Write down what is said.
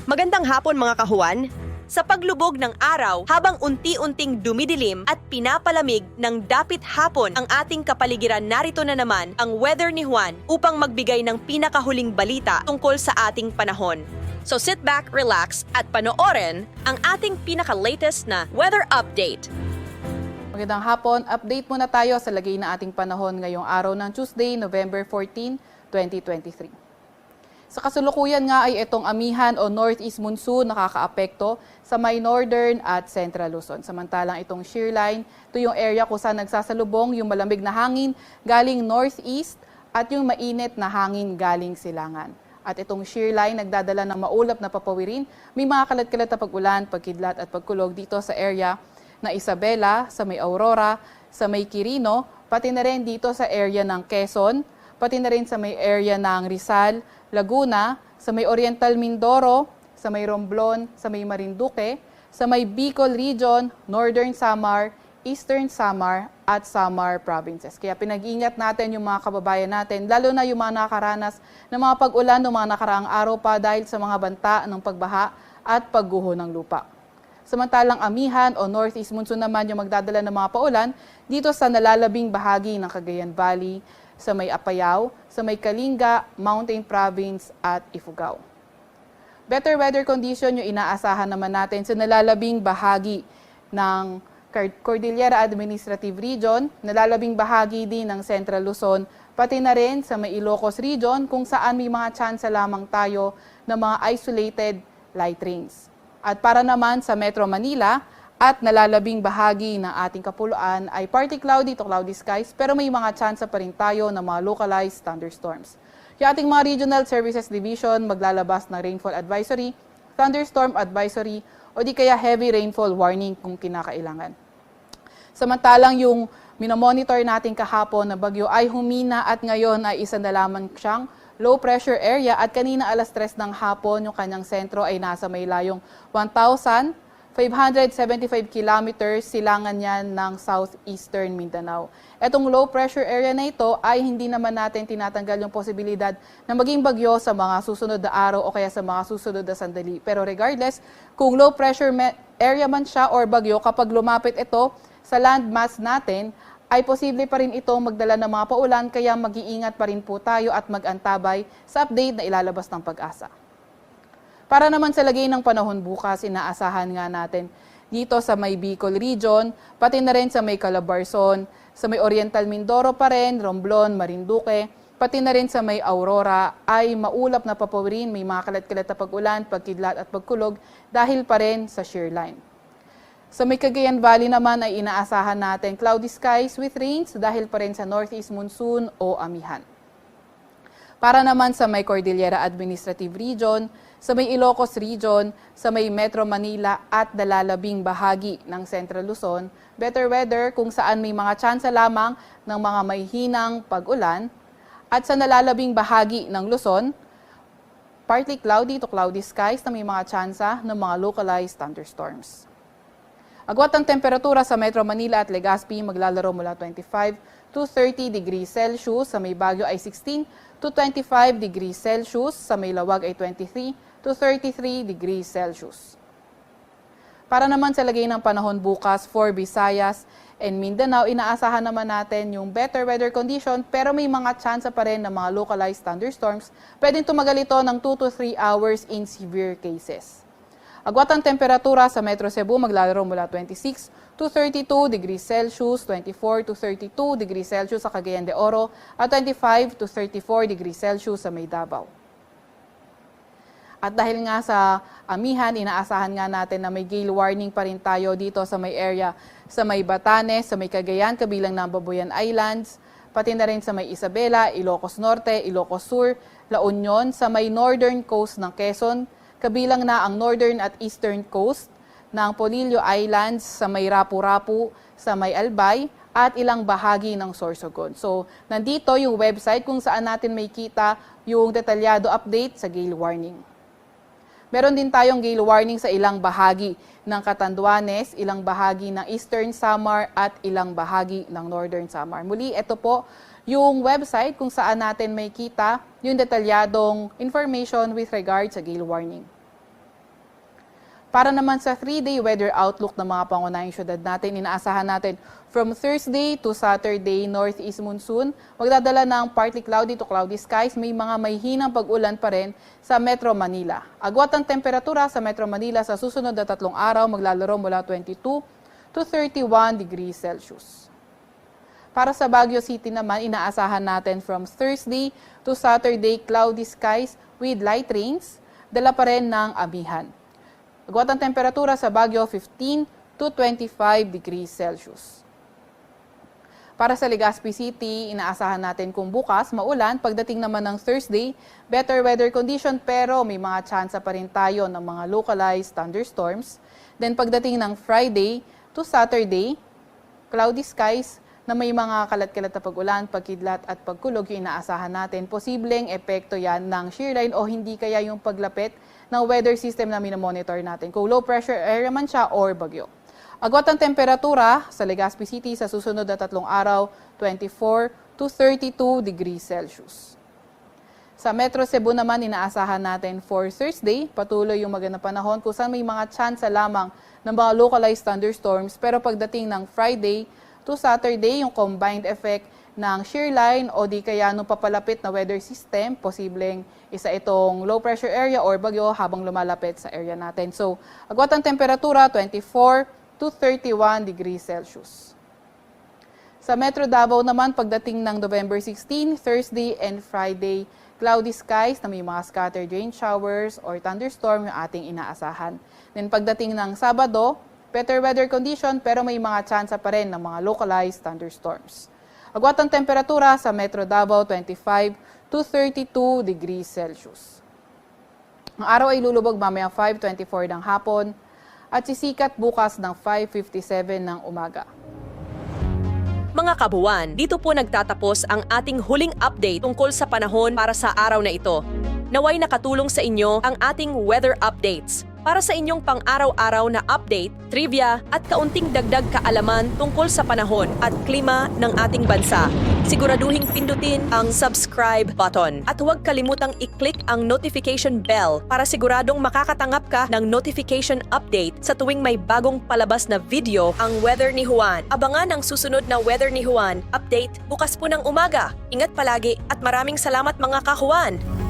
Magandang hapon mga kahuan. Sa paglubog ng araw, habang unti-unting dumidilim at pinapalamig ng dapit hapon ang ating kapaligiran, narito na naman ang weather ni Juan upang magbigay ng pinakahuling balita tungkol sa ating panahon. So sit back, relax at panoorin ang ating pinaka-latest na weather update. Magandang hapon, update muna tayo sa lagay na ating panahon ngayong araw ng Tuesday, November 14, 2023. Sa kasalukuyan nga ay itong amihan o northeast monsoon nakakaapekto sa may northern at central Luzon. Samantalang itong shear line, ito yung area kung saan nagsasalubong yung malamig na hangin galing northeast at yung mainit na hangin galing silangan. At itong shear line nagdadala ng maulap na papawirin, may mga kalat-kalat na pag-ulan, pagkidlat at pagkulog dito sa area na Isabela, sa may Aurora, sa may Quirino, pati na rin dito sa area ng Quezon, pati na rin sa may area ng Rizal, Laguna, sa may Oriental Mindoro, sa may Romblon, sa may Marinduque, sa may Bicol Region, Northern Samar, Eastern Samar at Samar Provinces. Kaya pinag-iingat natin yung mga kababayan natin, lalo na yung mga nakaranas ng mga pag-ulan ng mga nakaraang araw pa dahil sa mga banta ng pagbaha at pagguho ng lupa. Samantalang amihan o northeast monsoon naman yung magdadala ng mga paulan dito sa nalalabing bahagi ng Cagayan Valley, sa may Apayao, sa may Kalinga, Mountain Province at Ifugao. Better weather condition yung inaasahan naman natin sa nalalabing bahagi ng Cordillera Administrative Region, nalalabing bahagi din ng Central Luzon, pati na rin sa may Ilocos Region kung saan may mga tsansa lamang tayo ng mga isolated light rains. At para naman sa Metro Manila at nalalabing bahagi ng ating kapuluan ay partly cloudy to cloudy skies pero may mga tsansa pa rin tayo ng mga localized thunderstorms. Yung ating mga Regional Services Division maglalabas ng rainfall advisory, thunderstorm advisory o di kaya heavy rainfall warning kung kinakailangan. Samantalang yung minomonitor natin kahapon na bagyo ay humina at ngayon ay isa na lamang siyang low pressure area at kanina alas 3 ng hapon yung kanyang sentro ay nasa may layong 1,575 kilometers silangan yan ng southeastern Mindanao. Etong low pressure area na ito ay hindi naman natin tinatanggal yung posibilidad na maging bagyo sa mga susunod na araw o kaya sa mga susunod na sandali. Pero regardless, kung low pressure area man siya or bagyo, kapag lumapit ito sa landmass natin, ay posible pa rin itong magdala ng mga paulan kaya mag-iingat pa rin po tayo at mag-antabay sa update na ilalabas ng Pag-asa. Para naman sa lagay ng panahon bukas, inaasahan nga natin dito sa may Bicol Region, pati na rin sa may Calabarzon, sa may Oriental Mindoro pa rin, Romblon, Marinduque, pati na rin sa may Aurora ay maulap na papawirin, may mga kalat-kalat na pag-ulan, pagkidlat at pagkulog dahil pa rin sa shear line. Sa may Cagayan Valley naman ay inaasahan natin cloudy skies with rains dahil pa rin sa northeast monsoon o amihan. Para naman sa may Cordillera Administrative Region, sa may Ilocos Region, sa may Metro Manila at nalalabing bahagi ng Central Luzon, better weather kung saan may mga tsansa lamang ng mga may hinang pag-ulan at sa nalalabing bahagi ng Luzon, partly cloudy to cloudy skies na may mga tsansa ng mga localized thunderstorms. Agwat ang temperatura sa Metro Manila at Legazpi maglalaro mula 25 to 30 degrees Celsius, sa may Baguio ay 16 to 25 degrees Celsius, sa may Lawag ay 23 to 33 degrees Celsius. Para naman sa lagay ng panahon bukas for Visayas and Mindanao, inaasahan naman natin yung better weather condition pero may mga tsansa pa rin ng mga localized thunderstorms. Pwedeng tumagal ito ng 2 to 3 hours in severe cases. Agwat ang temperatura sa Metro Cebu maglalaro mula 26 to 32 degrees Celsius, 24 to 32 degrees Celsius sa Cagayan de Oro at 25 to 34 degrees Celsius sa may Davao. At dahil nga sa amihan, inaasahan nga natin na may gale warning pa rin tayo dito sa may area sa may Batanes, sa may Cagayan, kabilang ng Babuyan Islands, pati na rin sa may Isabela, Ilocos Norte, Ilocos Sur, La Union, sa may northern coast ng Quezon, kabilang na ang northern at eastern coast ng Polillo Islands, sa may Rapu-Rapu, sa may Albay, at ilang bahagi ng Sorsogon. So, nandito yung website kung saan natin may kita yung detalyado update sa gale warning. Meron din tayong gale warning sa ilang bahagi ng Catanduanes, ilang bahagi ng Eastern Samar, at ilang bahagi ng Northern Samar. Muli, ito po yung website kung saan natin may kita yung detalyadong information with regard sa gale warning. Para naman sa 3-day weather outlook ng mga pangunahing syudad natin, inaasahan natin from Thursday to Saturday, northeast monsoon. Magdadala ng partly cloudy to cloudy skies. May mga mahihinang pag-ulan pa rin sa Metro Manila. Agwat ang temperatura sa Metro Manila sa susunod na 3 araw, maglalaro mula 22 to 31 degrees Celsius. Para sa Baguio City naman, inaasahan natin from Thursday to Saturday, cloudy skies with light rains. Dala pa rin ng amihan. Agwat ang temperatura sa Baguio, 15 to 25 degrees Celsius. Para sa Legazpi City, inaasahan natin kung bukas maulan. Pagdating naman ng Thursday, better weather condition pero may mga tsansa pa rin tayo ng mga localized thunderstorms. Then pagdating ng Friday to Saturday, cloudy skies na may mga kalat-kalat na pag-ulan, pagkidlat at pagkulog yung inaasahan natin. Posibleng epekto yan ng shear line o hindi kaya yung paglapit ng weather system na minomonitor natin. Kung low pressure area man siya or bagyo. Agwat ang temperatura sa Legazpi City sa susunod na 3 araw, 24 to 32 degrees Celsius. Sa Metro Cebu naman, inaasahan natin for Thursday, patuloy yung magandang panahon kung saan may mga tsansa lamang ng mga localized thunderstorms. Pero pagdating ng Friday to Saturday, yung combined effect ng shear line o di kaya nung papalapit na weather system, posibleng isa itong low pressure area or bagyo habang lumalapit sa area natin. So, agwat ang temperatura, 24 to 31 degrees Celsius. Sa Metro Davao naman, pagdating ng November 16, Thursday and Friday, cloudy skies na may mga scattered rain showers or thunderstorm yung ating inaasahan. Then pagdating ng Sabado, better weather condition pero may mga tsansa pa rin ng mga localized thunderstorms. Agwat ang temperatura sa Metro Davao, 25 to 32 degrees Celsius. Ang araw ay lulubog mamayang 5:24 ng hapon at sisikat bukas ng 5:57 ng umaga. Mga kabuuan, dito po nagtatapos ang ating huling update tungkol sa panahon para sa araw na ito. Naway nakatulong sa inyo ang ating weather updates para sa inyong pang-araw-araw na update, trivia at kaunting dagdag kaalaman tungkol sa panahon at klima ng ating bansa. Siguraduhing pindutin ang subscribe button at huwag kalimutang i-click ang notification bell para siguradong makakatanggap ka ng notification update sa tuwing may bagong palabas na video ang Weather ni Juan. Abangan ang susunod na Weather ni Juan update bukas po ng umaga. Ingat palagi at maraming salamat mga kahuan!